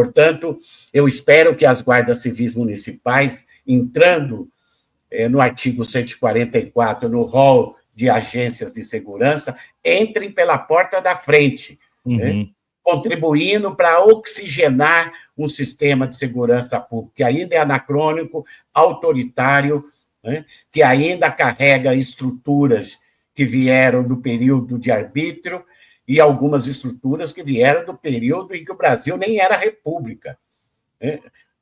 Portanto, eu espero que as guardas civis municipais, entrando no artigo 144, no rol de agências de segurança, entrem pela porta da frente, contribuindo para oxigenar um sistema de segurança pública que ainda é anacrônico, autoritário, que ainda carrega estruturas que vieram do período de arbítrio e algumas estruturas que vieram do período em que o Brasil nem era república.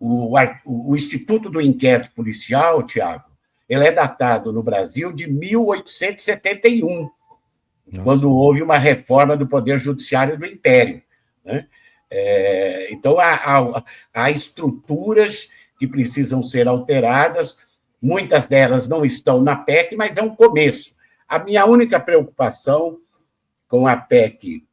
O Instituto do Inquérito Policial, Tiago, ele é datado no Brasil de 1871, quando houve uma reforma do Poder Judiciário do Império. Então, há estruturas que precisam ser alteradas, muitas delas não estão na PEC, mas é um começo. A minha única preocupação com a PEC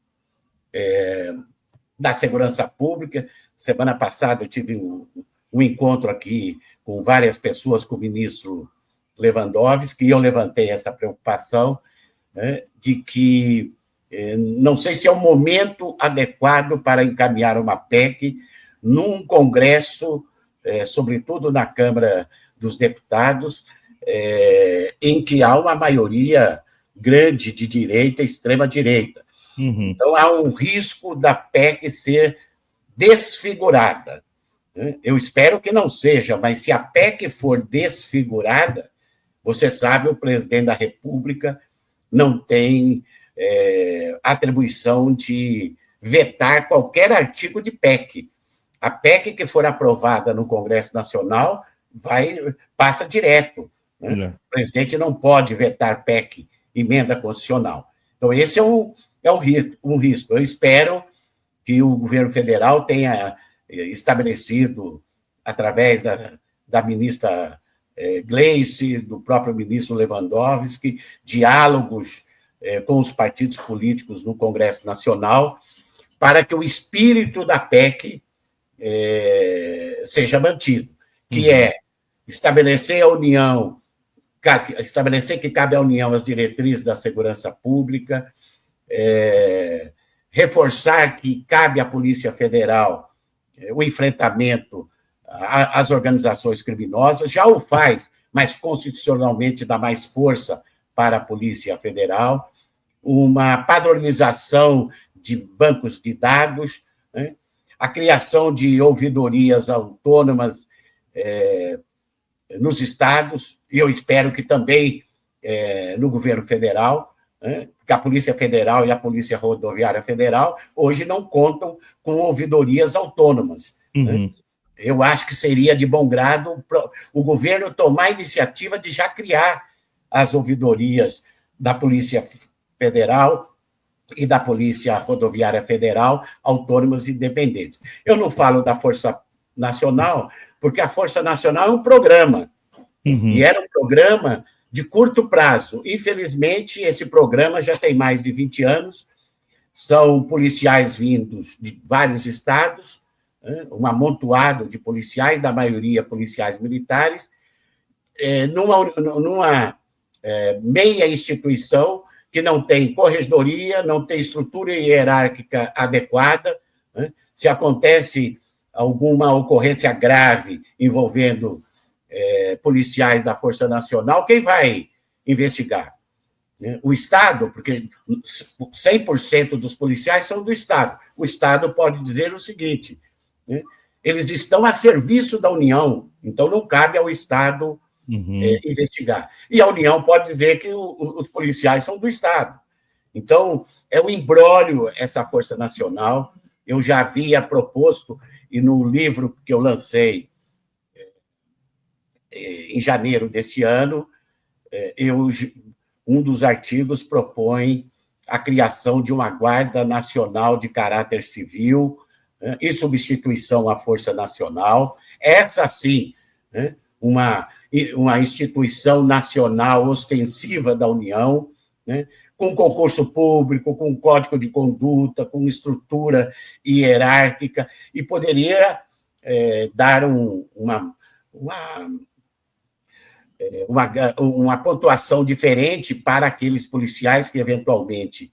da segurança pública, semana passada eu tive um encontro aqui com várias pessoas, com o ministro Lewandowski, e eu levantei essa preocupação, de que não sei se é o momento adequado para encaminhar uma PEC num Congresso, sobretudo na Câmara dos Deputados, em que há uma maioria grande de direita e extrema-direita. Então, há um risco da PEC ser desfigurada. Eu espero que não seja, mas se a PEC for desfigurada, você sabe, o presidente da República não tem atribuição de vetar qualquer artigo de PEC. A PEC que for aprovada no Congresso Nacional passa direto. O presidente não pode vetar PEC, emenda constitucional. Então, esse é um risco. Eu espero que o governo federal tenha estabelecido, através da ministra Gleice, do próprio ministro Lewandowski, diálogos com os partidos políticos no Congresso Nacional, para que o espírito da PEC seja mantido, que é estabelecer que cabe à União as diretrizes da segurança pública, reforçar que cabe à Polícia Federal o enfrentamento às organizações criminosas, já o faz, mas constitucionalmente dá mais força para a Polícia Federal, uma padronização de bancos de dados, a criação de ouvidorias autônomas nos estados, e eu espero que também no governo federal, porque a Polícia Federal e a Polícia Rodoviária Federal hoje não contam com ouvidorias autônomas. Eu acho que seria de bom grado o governo tomar a iniciativa de já criar as ouvidorias da Polícia Federal e da Polícia Rodoviária Federal, autônomas e independentes. Eu não falo da Força Nacional, porque a Força Nacional é um programa, e era um programa de curto prazo. Infelizmente, esse programa já tem mais de 20 anos, são policiais vindos de vários estados, um amontoado de policiais, da maioria policiais militares, numa meia instituição que não tem corregedoria, não tem estrutura hierárquica adequada. Se acontece alguma ocorrência grave envolvendo policiais da Força Nacional, quem vai investigar? O Estado, porque 100% dos policiais são do Estado. O Estado pode dizer o seguinte: eles estão a serviço da União, então não cabe ao Estado investigar. E a União pode dizer que os policiais são do Estado. Então, é um imbróglio essa Força Nacional. Eu já havia proposto, e no livro que eu lancei em janeiro desse ano, um dos artigos propõe a criação de uma Guarda Nacional de caráter civil, em substituição à Força Nacional. Essa, sim, uma instituição nacional ostensiva da União, com concurso público, com código de conduta, com estrutura hierárquica, e poderia dar uma pontuação diferente para aqueles policiais que, eventualmente,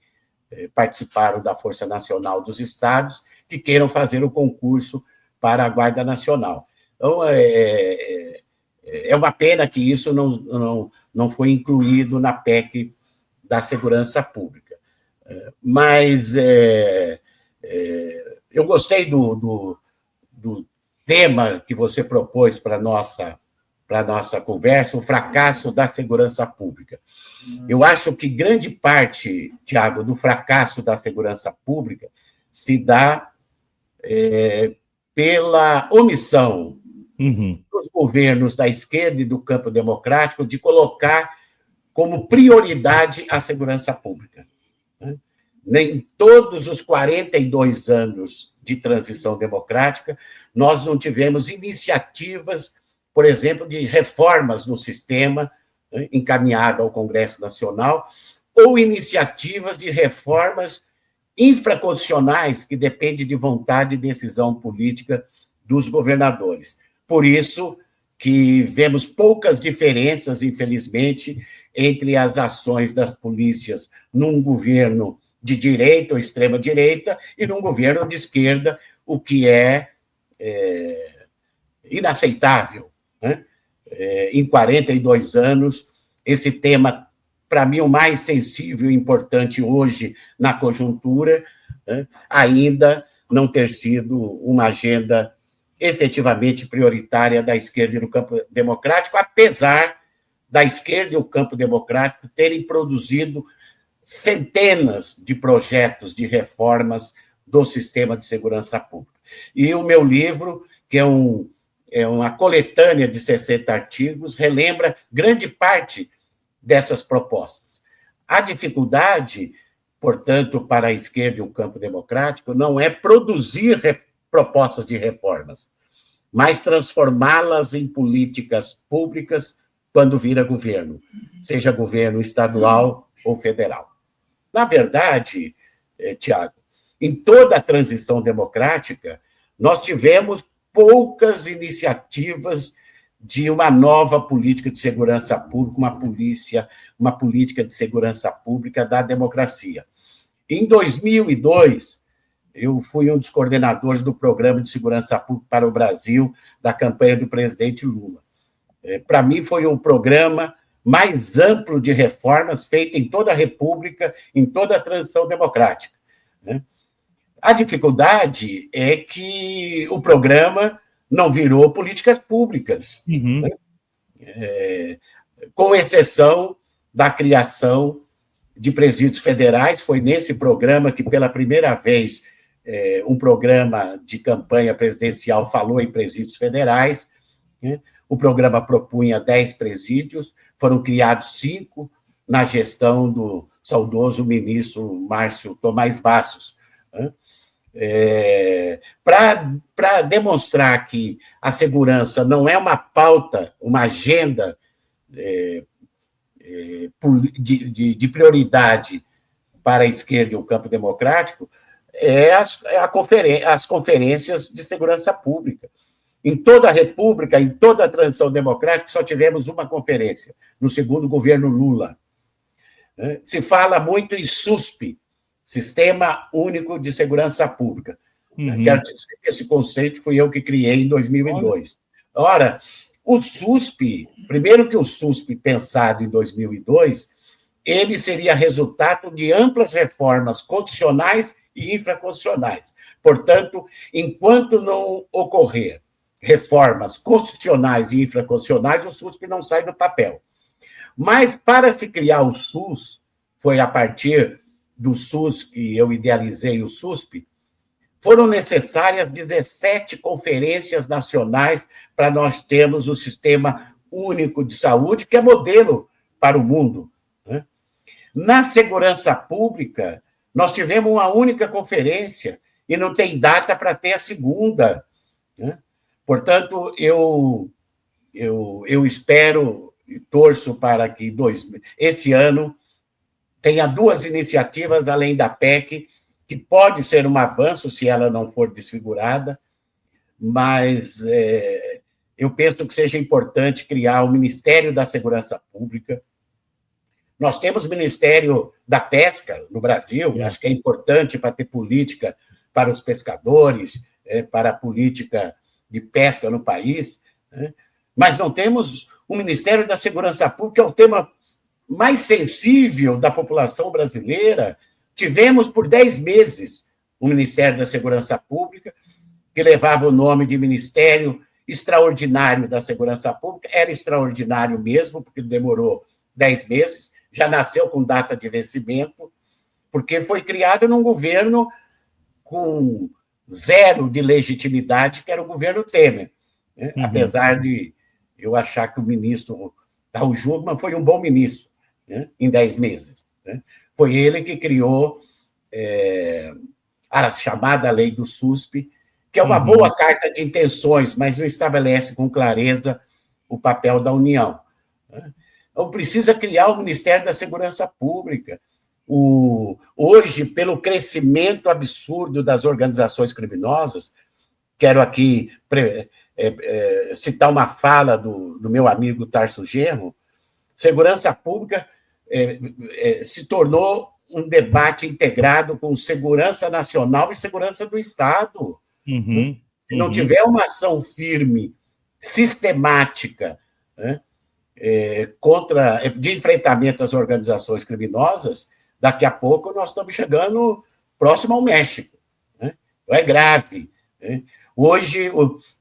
participaram da Força Nacional dos Estados, que queiram fazer o concurso para a Guarda Nacional. Então, é uma pena que isso não foi incluído na PEC da segurança pública. Mas eu gostei do tema que você propôs para a nossa conversa, o fracasso da segurança pública. Eu acho que grande parte, Tiago, do fracasso da segurança pública se dá pela omissão dos governos da esquerda e do campo democrático de colocar como prioridade a segurança pública. Nem todos os 42 anos de transição democrática, nós não tivemos iniciativas, por exemplo, de reformas no sistema encaminhado ao Congresso Nacional, ou iniciativas de reformas infraconstitucionais que dependem de vontade e decisão política dos governadores. Por isso que vemos poucas diferenças, infelizmente, entre as ações das polícias num governo de direita ou extrema-direita e num governo de esquerda, o que é inaceitável. Né? Em 42 anos, esse tema, para mim, o mais sensível e importante hoje na conjuntura, ainda não ter sido uma agenda efetivamente prioritária da esquerda e do campo democrático, apesar da esquerda e o campo democrático terem produzido centenas de projetos de reformas do sistema de segurança pública. E o meu livro, que é uma coletânea de 60 artigos, relembra grande parte dessas propostas. A dificuldade, portanto, para a esquerda e o campo democrático não é produzir propostas de reformas, mas transformá-las em políticas públicas quando vira governo, seja governo estadual ou federal. Na verdade, Tiago, em toda a transição democrática, nós tivemos poucas iniciativas de uma nova política de segurança pública, uma política de segurança pública da democracia. Em 2002, eu fui um dos coordenadores do Programa de Segurança Pública para o Brasil, da campanha do presidente Lula. Para mim, foi um programa mais amplo de reformas feito em toda a República, em toda a transição democrática. A dificuldade é que o programa não virou políticas públicas, com exceção da criação de presídios federais. Foi nesse programa que, pela primeira vez, um programa de campanha presidencial falou em presídios federais. O programa propunha 10 presídios, foram criados 5 na gestão do saudoso ministro Márcio Tomás Bassos. Para demonstrar que a segurança não é uma pauta, uma agenda de prioridade para a esquerda e o campo democrático, as conferências de segurança pública. Em toda a República, em toda a transição democrática, só tivemos uma conferência, no segundo governo Lula. Se fala muito em SUSP, Sistema Único de Segurança Pública. Quero dizer que esse conceito fui eu que criei em 2002. Ora, o SUSP, primeiro que o SUSP, pensado em 2002, ele seria resultado de amplas reformas constitucionais e infraconstitucionais. Portanto, enquanto não ocorrer reformas constitucionais e infraconstitucionais, o SUSP não sai do papel. Mas, para se criar o SUS, foi a partir do SUS que eu idealizei o SUSP, foram necessárias 17 conferências nacionais para nós termos o Sistema Único de Saúde, que é modelo para o mundo. Na segurança pública, nós tivemos uma única conferência e não tem data para ter a segunda. Portanto, eu espero e torço para que esse ano tenha 2 iniciativas, além da PEC, que pode ser um avanço se ela não for desfigurada, mas eu penso que seja importante criar o Ministério da Segurança Pública. Nós temos o Ministério da Pesca no Brasil, acho que é importante para ter política para os pescadores, para a política de pesca no país, né? Mas não temos o Ministério da Segurança Pública, que é o tema mais sensível da população brasileira. Tivemos por 10 meses o Ministério da Segurança Pública, que levava o nome de Ministério Extraordinário da Segurança Pública. Era extraordinário mesmo, porque demorou 10 meses, já nasceu com data de vencimento, porque foi criado num governo com zero de legitimidade, que era o governo Temer, né? Apesar de eu achar que o ministro Raul Jungmann foi um bom ministro, né? Em 10 meses. Né? Foi ele que criou a chamada lei do SUSP, que é uma boa carta de intenções, mas não estabelece com clareza o papel da União. Então, precisa criar o Ministério da Segurança Pública. Hoje, pelo crescimento absurdo das organizações criminosas, quero aqui citar uma fala do meu amigo Tarso Genro, segurança pública se tornou um debate integrado com segurança nacional e segurança do Estado. Se não tiver uma ação firme, sistemática, né, de enfrentamento às organizações criminosas, daqui a pouco nós estamos chegando próximo ao México. Né? Então, é grave. Né? Hoje,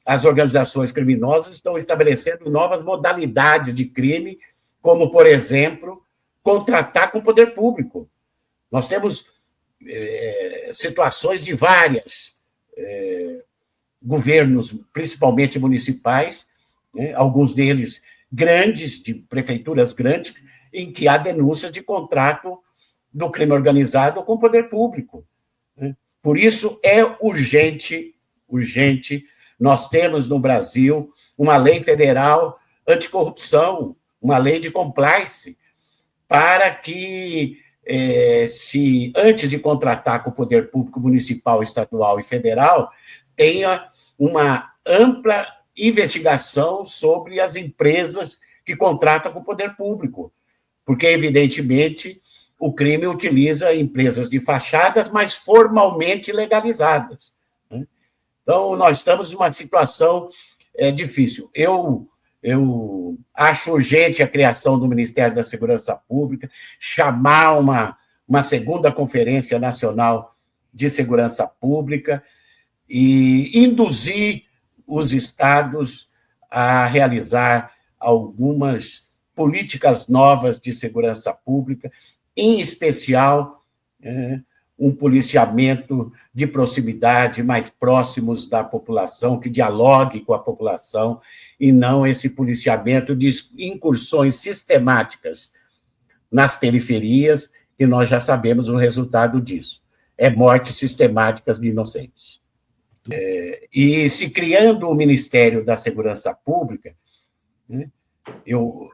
as organizações criminosas estão estabelecendo novas modalidades de crime, como, por exemplo, contratar com o poder público. Nós temos situações de vários governos, principalmente municipais, né, alguns deles grandes, de prefeituras grandes, em que há denúncias de contrato do crime organizado com o poder público. Né? Por isso, é urgente nós temos no Brasil uma lei federal anticorrupção, uma lei de compliance, para que, se antes de contratar com o poder público municipal, estadual e federal, tenha uma ampla investigação sobre as empresas que contratam com o poder público, porque, evidentemente, o crime utiliza empresas de fachadas, mas formalmente legalizadas. Né? Então, nós estamos numa situação difícil. Eu acho urgente a criação do Ministério da Segurança Pública, chamar uma segunda Conferência Nacional de Segurança Pública e induzir os estados a realizar algumas políticas novas de segurança pública, em especial um policiamento de proximidade, mais próximos da população, que dialogue com a população, e não esse policiamento de incursões sistemáticas nas periferias, que nós já sabemos o resultado disso. É mortes sistemáticas de inocentes. E se criando o Ministério da Segurança Pública, né, eu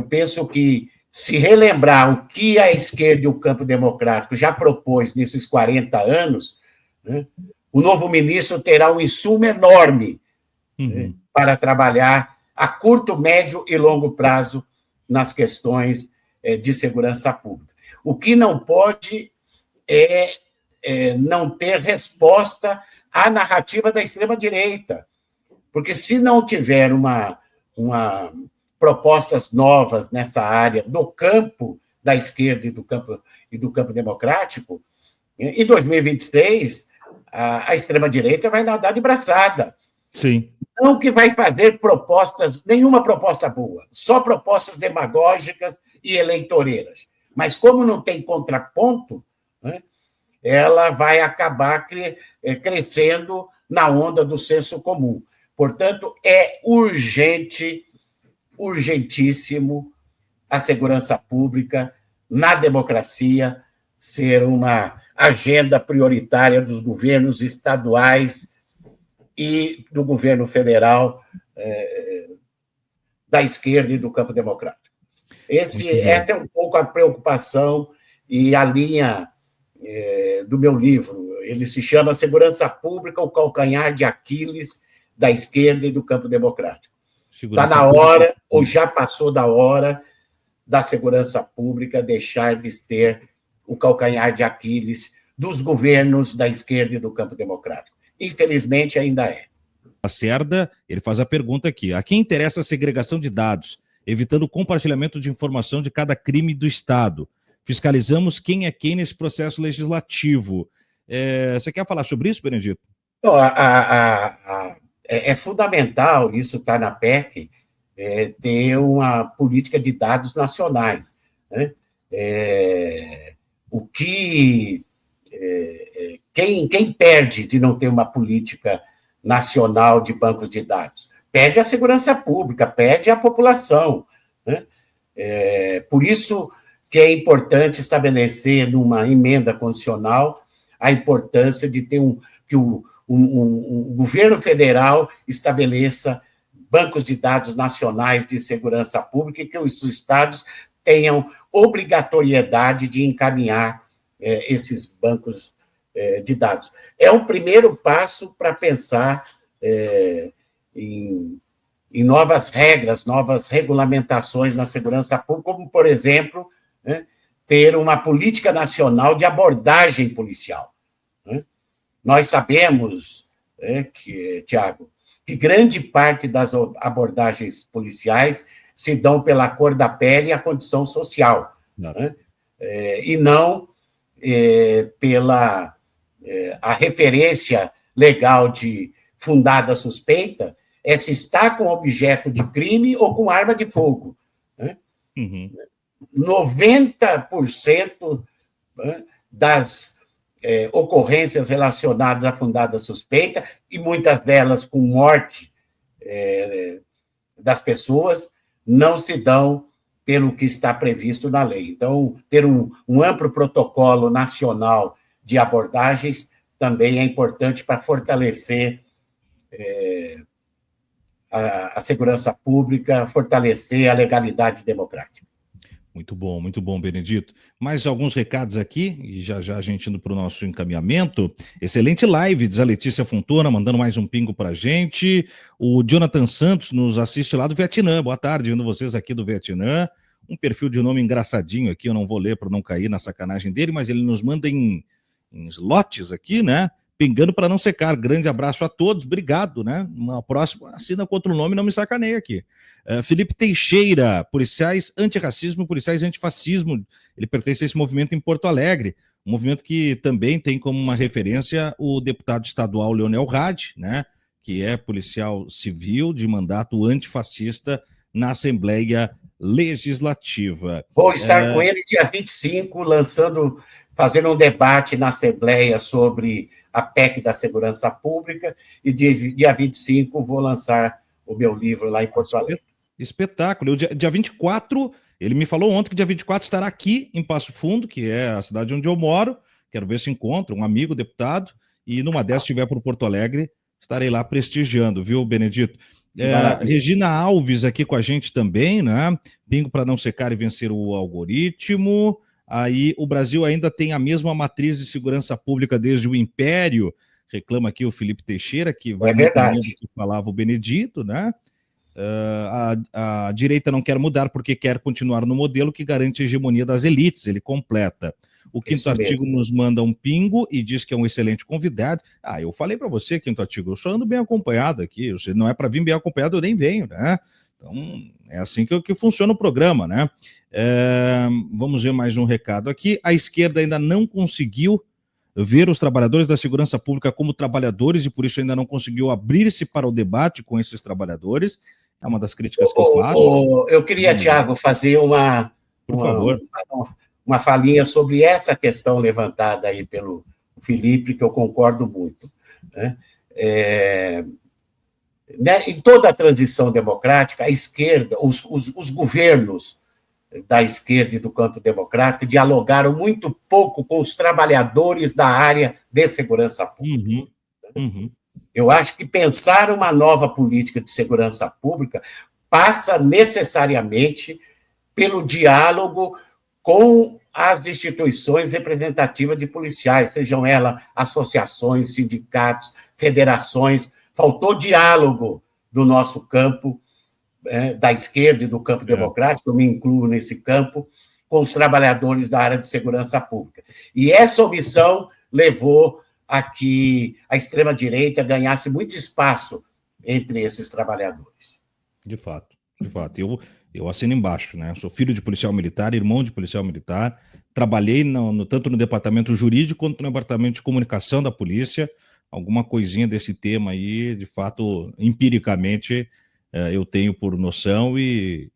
penso que, se relembrar o que a esquerda e o campo democrático já propôs nesses 40 anos, né, o novo ministro terá um insumo enorme para trabalhar a curto, médio e longo prazo nas questões de segurança pública. O que não pode é não ter resposta à narrativa da extrema-direita, porque se não tiver propostas novas nessa área do campo da esquerda e do campo democrático, em 2026, a extrema-direita vai nadar de braçada. Sim. Não que vai fazer nenhuma proposta boa, só propostas demagógicas e eleitoreiras. Mas, como não tem contraponto, né, ela vai acabar crescendo na onda do senso comum. Portanto, é urgentíssimo a segurança pública na democracia ser uma agenda prioritária dos governos estaduais e do governo federal, da esquerda e do campo democrático. Essa é um pouco a preocupação e a linha do meu livro. Ele se chama Segurança Pública, o calcanhar de Aquiles da esquerda e do campo democrático. Está na hora, ou já passou da hora, da segurança pública deixar de ser o calcanhar de Aquiles dos governos da esquerda e do campo democrático. infelizmente ainda é. Lacerda, ele faz a pergunta aqui: a quem interessa a segregação de dados, evitando o compartilhamento de informação de cada crime do Estado? Fiscalizamos quem é quem nesse processo legislativo. Você quer falar sobre isso, Benedito? Então, é fundamental, isso está na PEC, ter uma política de dados nacionais, né? Quem perde de não ter uma política nacional de bancos de dados? Perde a segurança pública, perde a população, né? Por isso que é importante estabelecer numa emenda condicional a importância de ter que o governo federal estabeleça bancos de dados nacionais de segurança pública e que os estados tenham obrigatoriedade de encaminhar esses bancos de dados. É um primeiro passo para pensar em novas regras, novas regulamentações na segurança pública, como, por exemplo, ter uma política nacional de abordagem policial. Nós sabemos, Tiago, que grande parte das abordagens policiais se dão pela cor da pele e a condição social, e não pela a referência legal de fundada suspeita, se está com objeto de crime ou com arma de fogo. 90% das ocorrências relacionadas à fundada suspeita, e muitas delas com morte das pessoas, não se dão pelo que está previsto na lei. Então, ter um amplo protocolo nacional de abordagens também é importante para fortalecer a segurança pública, fortalecer a legalidade democrática. Muito bom, Benedito. Mais alguns recados aqui, e já a gente indo para o nosso encaminhamento. Excelente live, diz a Letícia Fontona, mandando mais um pingo para a gente. O Jonathan Santos nos assiste lá do Vietnã. Boa tarde, vendo vocês aqui do Vietnã. Um perfil de nome engraçadinho aqui, eu não vou ler para não cair na sacanagem dele, mas ele nos manda em slots aqui, né? Pingando para não secar. Grande abraço a todos, obrigado, né? Uma próxima, assina com outro nome, não me sacaneia aqui. Felipe Teixeira, policiais antirracismo, policiais antifascismo. Ele pertence a esse movimento em Porto Alegre, um movimento que também tem como uma referência o deputado estadual Leonel Hadi, né? Que é policial civil de mandato antifascista na Assembleia Legislativa. Vou estar com ele dia 25, fazendo um debate na Assembleia sobre a PEC da Segurança Pública, e dia 25 vou lançar o meu livro lá em Porto Alegre. Espetáculo. Dia 24, ele me falou ontem que dia 24 estará aqui em Passo Fundo, que é a cidade onde eu moro. Quero ver se encontro um amigo deputado, e numa dessas, se estiver por Porto Alegre, estarei lá prestigiando, viu, Benedito? Regina Alves aqui com a gente também, né? Bingo para não secar e vencer o algoritmo. Aí o Brasil ainda tem a mesma matriz de segurança pública desde o Império, reclama aqui o Felipe Teixeira, que vai muito além do que falava o Benedito, né? A direita não quer mudar porque quer continuar no modelo que garante a hegemonia das elites, ele completa. O quinto artigo nos manda um pingo e diz que é um excelente convidado. Eu falei para você, quinto artigo, eu só ando bem acompanhado aqui, se não é para vir bem acompanhado, eu nem venho, né? Então, é assim que funciona o programa, né? Vamos ver mais um recado aqui. A esquerda ainda não conseguiu ver os trabalhadores da segurança pública como trabalhadores e por isso ainda não conseguiu abrir-se para o debate com esses trabalhadores. É uma das críticas que eu faço. Eu queria, Tiago, fazer uma falinha sobre essa questão levantada aí pelo Felipe, que eu concordo muito, né? Em toda a transição democrática, a esquerda, os governos da esquerda e do campo democrático dialogaram muito pouco com os trabalhadores da área de segurança pública. Eu acho que pensar uma nova política de segurança pública passa necessariamente pelo diálogo com as instituições representativas de policiais, sejam elas associações, sindicatos, federações. Faltou diálogo do nosso campo, da esquerda e do campo democrático, eu me incluo nesse campo, com os trabalhadores da área de segurança pública. E essa omissão levou a que a extrema-direita ganhasse muito espaço entre esses trabalhadores. De fato, de fato. Eu assino embaixo, né? Sou filho de policial militar, irmão de policial militar, trabalhei tanto no departamento jurídico quanto no departamento de comunicação da polícia. Alguma coisinha desse tema aí, de fato, empiricamente, eu tenho por noção e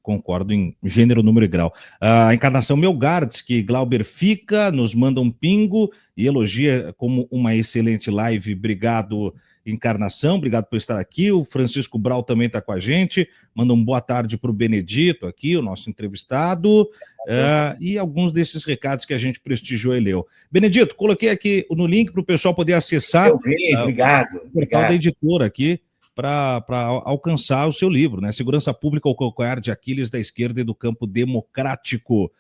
concordo em gênero, número e grau. A Encarnação Melgar diz que Glauber fica, nos manda um pingo e elogia como uma excelente live. Obrigado, Encarnação, obrigado por estar aqui. O Francisco Brau também está com a gente, manda um boa tarde para o Benedito aqui, o nosso entrevistado, e alguns desses recados que a gente prestigiou e leu. Benedito, coloquei aqui no link para o pessoal poder acessar obrigado, o portal da editora aqui, para alcançar o seu livro, né? Segurança Pública, o calcanhar de Aquiles da esquerda e do campo democrático.